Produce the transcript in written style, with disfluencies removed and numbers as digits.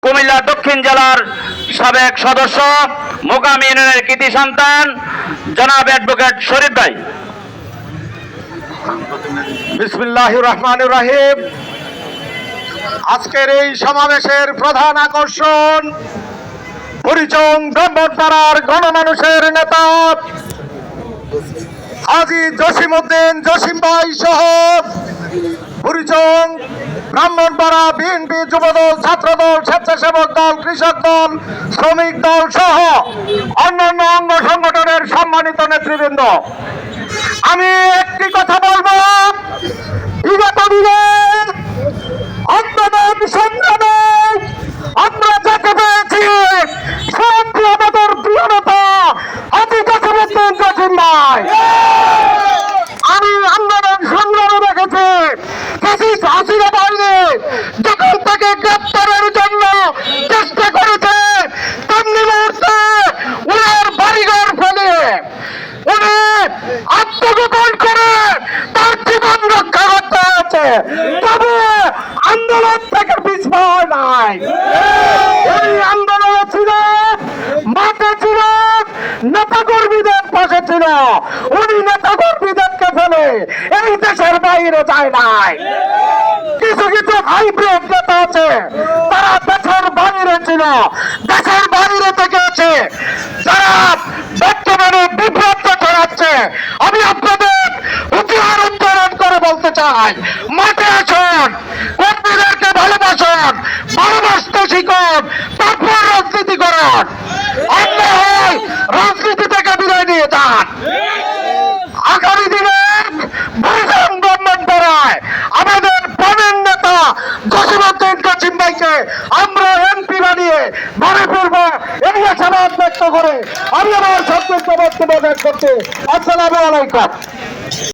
কুমিল্লা দক্ষিণ জেলার সাবেক সদস্য মোকাম ইউনিয়নের কৃতি সন্তান জনাব অ্যাডভোকেট শরীফ ভাই। বিসমিল্লাহির রহমানির রহিম। আজকের এই সমাবেশের প্রধান আকর্ষণ বুড়িচং ব্রাহ্মণপাড়ার গণমানুষের নেতা হাজী জসিমউদ্দিন জসিম ভাই সহ বুড়িচং ব্রাহ্মণপাড়া বিএনপি যুবদল, ছাত্রদল, স্বেচ্ছাসেবক দল, কৃষক দল, শ্রমিক দল সহ অন্যান্য অঙ্গ সংগঠনের সম্মানিত নেতৃবৃন্দ, আমি একটি কথা বলবো। বিগত দিনে আন্দোলন সংগ্রামে আমরা যাকে পেয়েছি সত্যি আমাদের প্রিয় নেতা হাজী জসিমউদ্দিন জসিম ভাই। আমি আন্দোলন সংগ্রামে দেখেছি হাসিনা বাহিনী যখন তাকে গ্রেপ্তারের জন্য চেষ্টা করেছে, তেমনি মুহূর্তে উনার বাড়িঘর ফেলে উনি আত্মগোপন করে তার জীবন রক্ষা করতে হয়েছে, তবে আন্দোলন থেকে পিছপা হয় নাই। এই আন্দোলনে ছিল, মাঠে ছিল, নেতা কর্মীদের পাশে ছিল। উনি নেতা কর্মীদেরকে ফেলে এই দেশের বাইরে যায় নাই। কিছু কিছু হাইব্রিড নেতা আছে, তারা দেশের বাইরে ছিল, দেশের বাইরে থেকে আছে, যারা বর্তমানে বিভ্রান্ত ছড়াচ্ছে। আমি আপনাদের হুঁশিয়ার উচ্চারণ করে বলতে চাই, মাঠে আসুন, কর্মীদেরকে ভালোবাসুন, ভালোবাসতে শিখুন, তারপর রাজনীতি করুন। অন্যায় রাজনীতি থেকে বিদায় নিয়ে যান। আগামী দিনে বুড়িচং ব্রাহ্মণপাড়ায় আমাদের প্রাণের নেতা জসিমউদ্দিন জসিম ভাইকে আমরা এমপি বানিয়ে বাড়ি ফিরবো, এই আশাবাদ ব্যক্ত করে আমি আমার সত্যি বক্তব্য শেষ করছি। আসসালামু আলাইকুম।